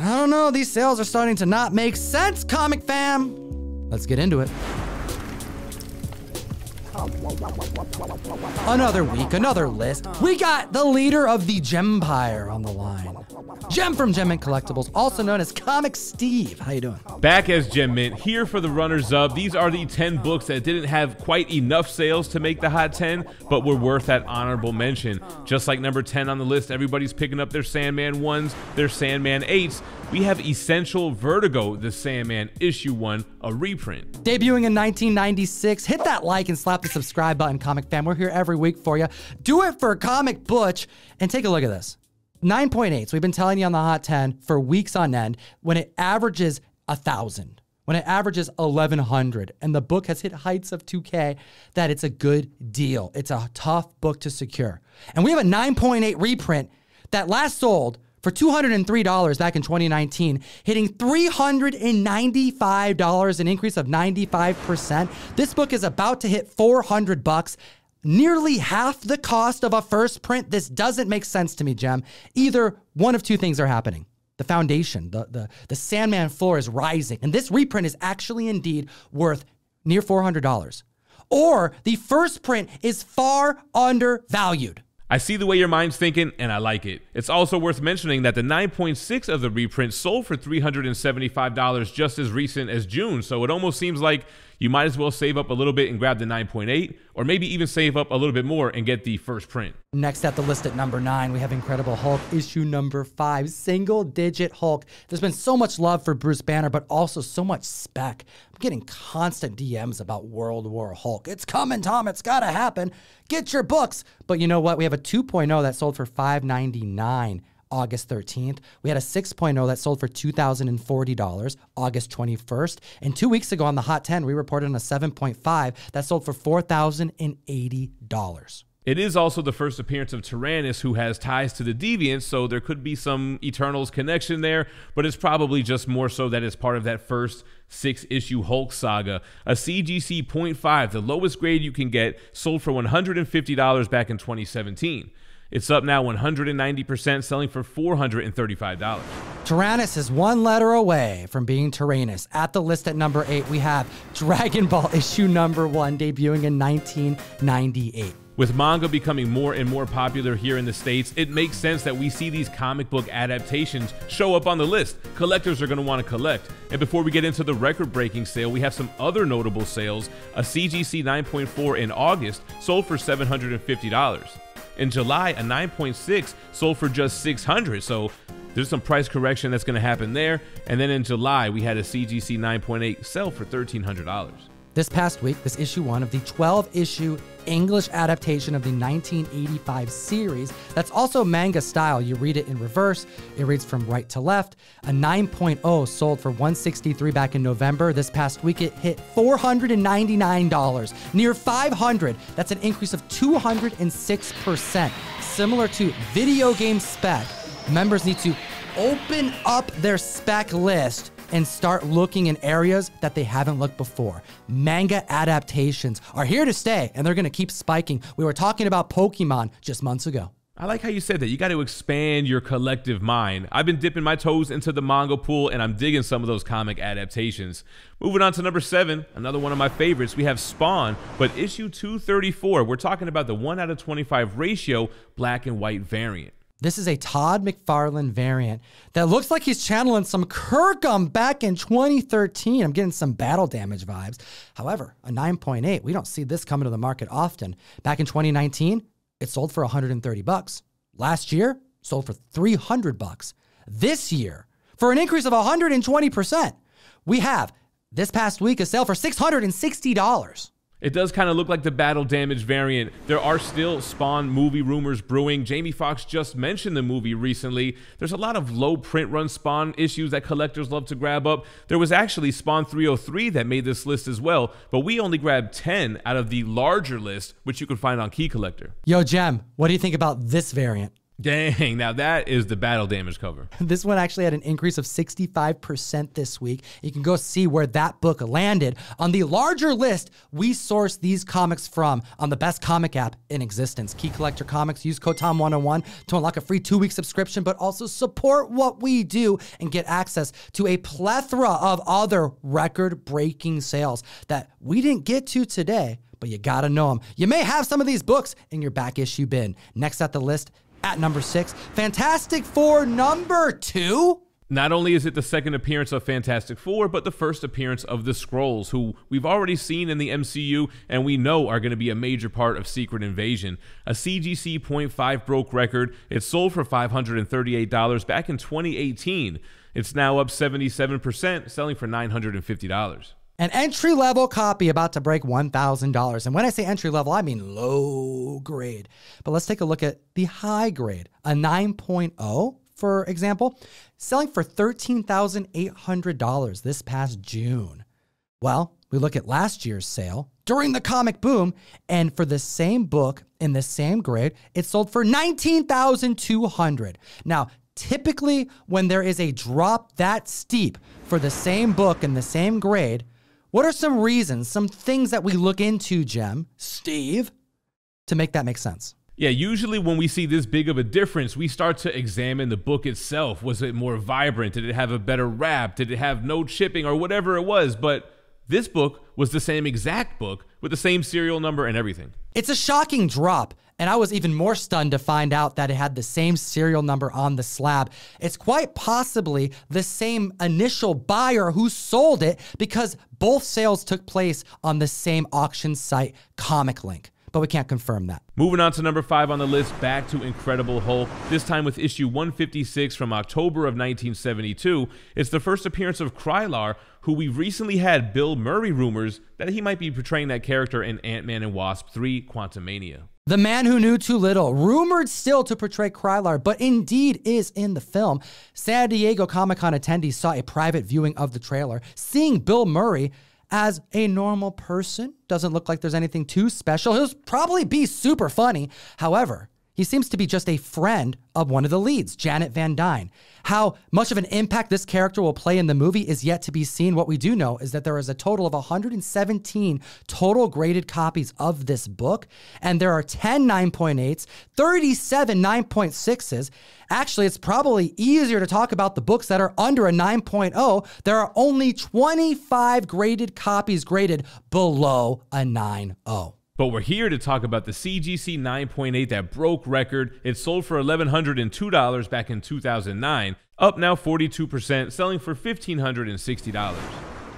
I don't know, these sales are starting to not make sense, comic fam. Let's get into it. Another week, another list. We got the leader of the Gempire on the line. Gem from Gem Mint Collectibles, also known as Comic Steve. How you doing? Back as Gem Mint, here for the runners-up. These are the 10 books that didn't have quite enough sales to make the Hot 10, but were worth that honorable mention. Just like number 10 on the list, everybody's picking up their Sandman 1s, their Sandman 8s. We have Essential Vertigo, the Sandman Issue 1, a reprint. Debuting in 1996, hit that like and slap the subscribe button, comic fam. We're here every week for you. Do it for Comic Butch, and take a look at this. 9.8s. We've been telling you on the Hot 10 for weeks on end when it averages 1,000, when it averages 1,100, and the book has hit heights of 2K, that it's a good deal. It's a tough book to secure. And we have a 9.8 reprint that last sold for $203 back in 2019, hitting $395, an increase of 95%. This book is about to hit $400. Nearly half the cost of a first print. This doesn't make sense to me, Gem. Either one of two things are happening. The foundation, the Sandman floor is rising, and this reprint is actually indeed worth near $400. Or the first print is far undervalued. I see the way your mind's thinking, and I like it. It's also worth mentioning that the 9.6 of the reprint sold for $375 just as recent as June, so it almost seems like you might as well save up a little bit and grab the 9.8, or maybe even save up a little bit more and get the first print. Next at the list at number 9, we have Incredible Hulk, issue number 5, single-digit Hulk. There's been so much love for Bruce Banner, but also so much spec. I'm getting constant DMs about World War Hulk. It's coming, Tom. It's got to happen. Get your books. But you know what? We have a 2.0 that sold for $599. August 13th. We had a 6.0 that sold for $2,040 August 21st. And 2 weeks ago on the Hot 10, we reported on a 7.5 that sold for $4,080. It is also the first appearance of Tyrannus, who has ties to the Deviants, so there could be some Eternals connection there, but it's probably just more so that it's part of that first 6-issue Hulk saga. A CGC 0.5, the lowest grade you can get, sold for $150 back in 2017. It's up now 190%, selling for $435. Tyrannus is one letter away from being Tyrannus. At the list at number 8, we have Dragon Ball issue number 1, debuting in 1998. With manga becoming more and more popular here in the States, it makes sense that we see these comic book adaptations show up on the list. Collectors are going to want to collect. And before we get into the record-breaking sale, we have some other notable sales. A CGC 9.4 in August sold for $750. In July, a 9.6 sold for just $600, so there's some price correction that's going to happen there. And then in July, we had a CGC 9.8 sell for $1,300. This past week, this issue 1 of the 12-issue English adaptation of the 1985 series. That's also manga style. You read it in reverse. It reads from right to left. A 9.0 sold for $163 back in November. This past week, it hit $499, near $500. That's an increase of 206%. Similar to video game spec, members need to open up their spec list and start looking in areas that they haven't looked before. Manga adaptations are here to stay, and they're gonna keep spiking. We were talking about Pokemon just months ago. I like how you said that. You got to expand your collective mind. I've been dipping my toes into the manga pool, and I'm digging some of those comic adaptations. Moving on to number 7, another one of my favorites. We have Spawn, but issue 234. We're talking about the 1/25 ratio black and white variant. This is a Todd McFarlane variant that looks like he's channeling some Kirkham back in 2013. I'm getting some battle damage vibes. However, a 9.8, we don't see this coming to the market often. Back in 2019, it sold for $130. Last year, sold for $300. This year, for an increase of 120%, we have this past week a sale for $660. It does kind of look like the battle damage variant. There are still Spawn movie rumors brewing. Jamie Foxx just mentioned the movie recently. There's a lot of low print run Spawn issues that collectors love to grab up. There was actually Spawn 303 that made this list as well, but we only grabbed 10 out of the larger list, which you can find on Key Collector. Yo, Jem, what do you think about this variant? Dang, now that is the battle damage cover. This one actually had an increase of 65% this week. You can go see where that book landed on the larger list we source these comics from on the best comic app in existence. Key Collector Comics. Use code TOM101 to unlock a free 2-week subscription, but also support what we do and get access to a plethora of other record-breaking sales that we didn't get to today, but you gotta know them. You may have some of these books in your back issue bin. Next at the list, at number 6, Fantastic Four number 2. Not only is it the second appearance of Fantastic Four, but the first appearance of the Skrulls, who we've already seen in the MCU and we know are going to be a major part of Secret Invasion. A CGC 0.5 broke record. It sold for $538 back in 2018. It's now up 77%, selling for $950. An entry-level copy about to break $1,000. And when I say entry-level, I mean low grade. But let's take a look at the high grade. A 9.0, for example, selling for $13,800 this past June. Well, we look at last year's sale during the comic boom, and for the same book in the same grade, it sold for $19,200. Now, typically, when there is a drop that steep for the same book in the same grade, what are some reasons, some things that we look into, Steve, to make that make sense? Yeah, usually when we see this big of a difference, we start to examine the book itself. Was it more vibrant? Did it have a better wrap? Did it have no chipping or whatever it was? But this book was the same exact book with the same serial number and everything. It's a shocking drop. And I was even more stunned to find out that it had the same serial number on the slab. It's quite possibly the same initial buyer who sold it because both sales took place on the same auction site, Comic Link. But we can't confirm that. Moving on to number 5 on the list, back to Incredible Hulk, this time with issue 156 from October of 1972. It's the first appearance of Krylar, who we recently had Bill Murray rumors that he might be portraying that character in Ant-Man and Wasp 3: Quantumania. The man who knew too little, rumored still to portray Krylar, but indeed is in the film. San Diego Comic-Con attendees saw a private viewing of the trailer, seeing Bill Murray as a normal person. Doesn't look like there's anything too special. He'll probably be super funny. However, he seems to be just a friend of one of the leads, Janet Van Dyne. How much of an impact this character will play in the movie is yet to be seen. What we do know is that there is a total of 117 total graded copies of this book, and there are 10 9.8s, 37 9.6s. Actually, it's probably easier to talk about the books that are under a 9.0. There are only 25 graded copies graded below a 9.0. But we're here to talk about the CGC 9.8 that broke record. It sold for $1,102 back in 2009, up now 42%, selling for $1,560.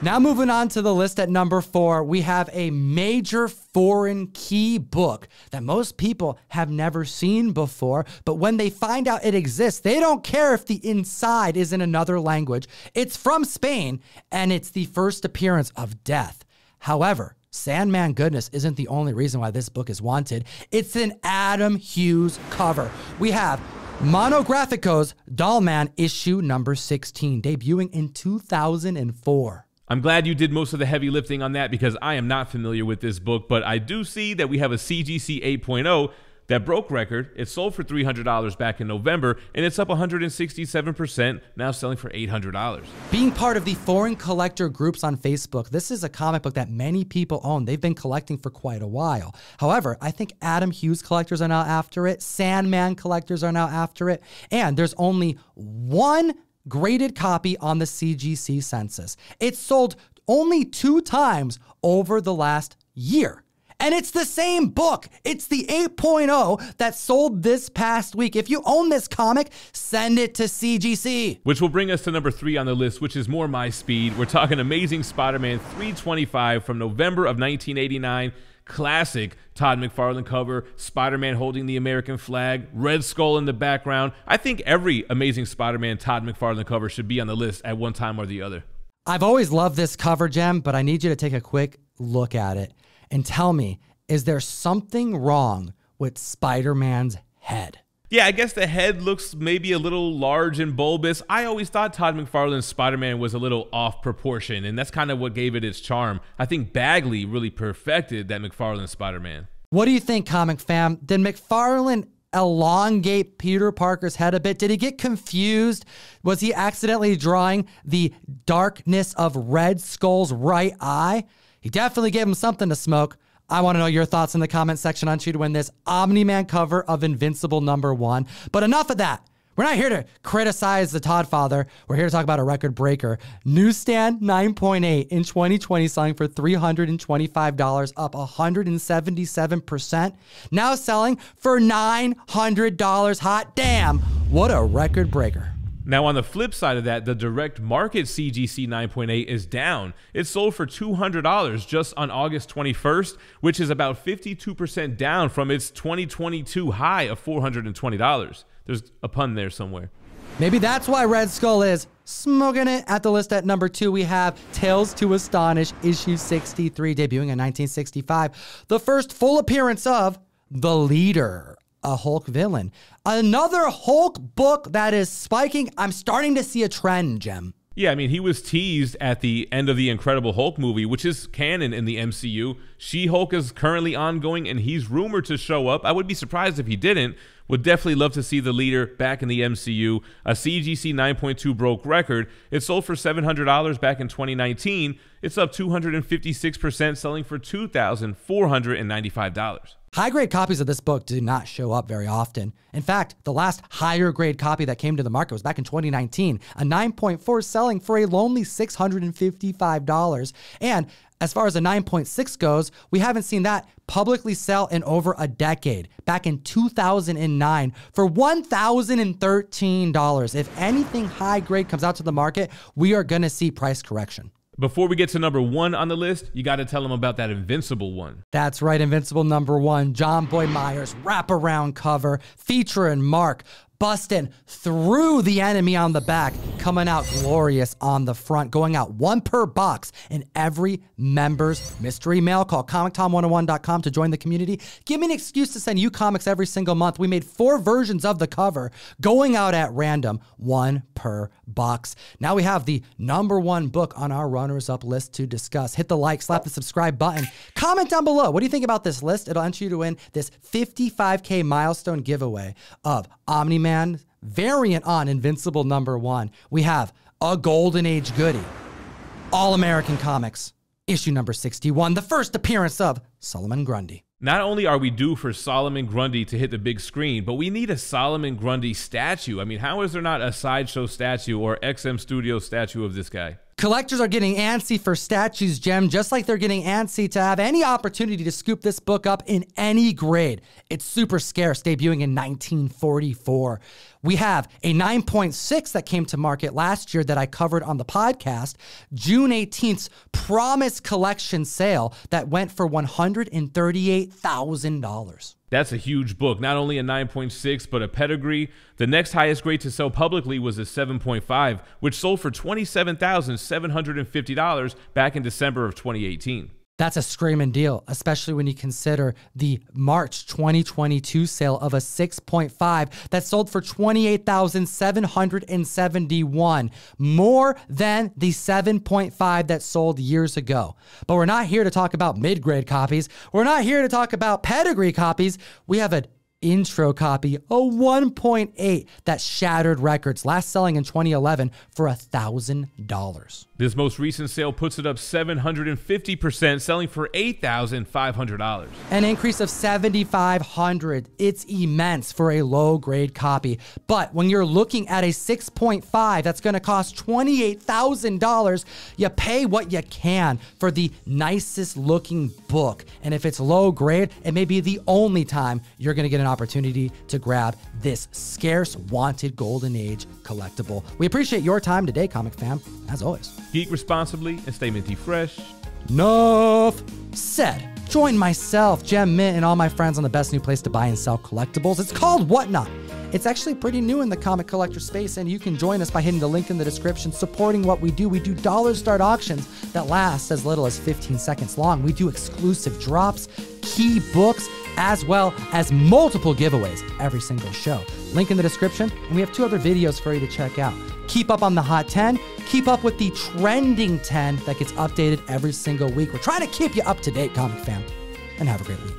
Now moving on to the list at number 4, we have a major foreign key book that most people have never seen before, but when they find out it exists, they don't care if the inside is in another language. It's from Spain, and it's the first appearance of Death. However, Sandman goodness isn't the only reason why this book is wanted. It's an Adam Hughes cover. We have Monografico's Dollman issue number 16, debuting in 2004. I'm glad you did most of the heavy lifting on that because I am not familiar with this book, but I do see that we have a CGC 8.0 that broke record. It sold for $300 back in November, and it's up 167%, now selling for $800. Being part of the foreign collector groups on Facebook, this is a comic book that many people own. They've been collecting for quite a while. However, I think Adam Hughes collectors are now after it, Sandman collectors are now after it, and there's only one graded copy on the CGC census. It's sold only 2 times over the last year. And it's the same book. It's the 8.0 that sold this past week. If you own this comic, send it to CGC. Which will bring us to number 3 on the list, which is more my speed. We're talking Amazing Spider-Man 325 from November of 1989. Classic Todd McFarlane cover, Spider-Man holding the American flag, Red Skull in the background. I think every Amazing Spider-Man Todd McFarlane cover should be on the list at one time or the other. I've always loved this cover, Jem, but I need you to take a quick look at it and tell me, is there something wrong with Spider-Man's head? Yeah, I guess the head looks maybe a little large and bulbous. I always thought Todd McFarlane's Spider-Man was a little off proportion, and that's kind of what gave it its charm. I think Bagley really perfected that McFarlane Spider-Man. What do you think, comic fam? Did McFarlane elongate Peter Parker's head a bit? Did he get confused? Was he accidentally drawing the darkness of Red Skull's right eye? He definitely gave him something to smoke. I want to know your thoughts in the comment section on you to win this Omni-Man cover of Invincible #1. But enough of that. We're not here to criticize the Todd Father. We're here to talk about a record breaker. Newsstand 9.8 in 2020, selling for $325, up 177%. Now selling for $900. Hot damn, what a record breaker. Now, on the flip side of that, the direct market CGC 9.8 is down. It sold for $200 just on August 21st, which is about 52% down from its 2022 high of $420. There's a pun there somewhere. Maybe that's why Red Skull is smoking it. At the list at number 2, we have Tales to Astonish, issue 63, debuting in 1965. The first full appearance of the Leader, a Hulk villain. Another Hulk book that is spiking. I'm starting to see a trend, Jem. Yeah, I mean, he was teased at the end of the Incredible Hulk movie, which is canon in the MCU. She-Hulk is currently ongoing, and he's rumored to show up. I would be surprised if he didn't. Would definitely love to see the Leader back in the MCU. A CGC 9.2 broke record. It sold for $700 back in 2019. It's up 256%, selling for $2,495. High-grade copies of this book do not show up very often. In fact, the last higher-grade copy that came to the market was back in 2019, a 9.4 selling for a lonely $655. And as far as a 9.6 goes, we haven't seen that publicly sell in over a decade, back in 2009 for $1,013. If anything high-grade comes out to the market, we are going to see price correction. Before we get to number 1 on the list, you got to tell them about that Invincible one. That's right, Invincible #1, John Boy Myers wraparound cover featuring Mark busting through the enemy on the back, coming out glorious on the front, going out 1 per box in every member's mystery mail. Call ComicTom101.com to join the community. Give me an excuse to send you comics every single month. We made 4 versions of the cover going out at random, 1 per box. Now we have the #1 book on our runners-up list to discuss. Hit the like, slap the subscribe button. Comment down below. What do you think about this list? It'll enter you to win this 55K milestone giveaway of Omni-Man variant on Invincible #1. We have a Golden Age goodie, All-American Comics, issue number 61, the first appearance of Solomon Grundy. Not only are we due for Solomon Grundy to hit the big screen, but we need a Solomon Grundy statue. I mean, how is there not a Sideshow statue or XM Studio statue of this guy? Collectors are getting antsy for statues, Jem, just like they're getting antsy to have any opportunity to scoop this book up in any grade. It's super scarce, debuting in 1944. We have a 9.6 that came to market last year that I covered on the podcast, June 18th's Promise Collection sale that went for $138,000. That's a huge book. Not only a 9.6, but a pedigree. The next highest grade to sell publicly was a 7.5, which sold for $27,750 back in December of 2018. That's a screaming deal, especially when you consider the March 2022 sale of a 6.5 that sold for $28,771, more than the 7.5 that sold years ago. But we're not here to talk about mid-grade copies. We're not here to talk about pedigree copies. We have an intro copy, a 1.8 that shattered records, last selling in 2011 for $1,000. This most recent sale puts it up 750%, selling for $8,500. An increase of $7,500. It's immense for a low-grade copy. But when you're looking at a 6.5 that's going to cost $28,000, you pay what you can for the nicest looking book. And if it's low grade, it may be the only time you're going to get an opportunity to grab this scarce, wanted Golden Age collectible. We appreciate your time today, comic fam, as always. Geek responsibly and stay minty fresh. Enough said. Join myself, Jem Mint, and all my friends on the best new place to buy and sell collectibles. It's called Whatnot. It's actually pretty new in the comic collector space, and you can join us by hitting the link in the description, supporting what we do. We do dollar start auctions that last as little as 15 seconds long. We do exclusive drops, key books, as well as multiple giveaways every single show. Link in the description, and we have 2 other videos for you to check out. Keep up on the Hot 10. Keep up with the Trending 10 that gets updated every single week. We're trying to keep you up to date, comic fam, and have a great week.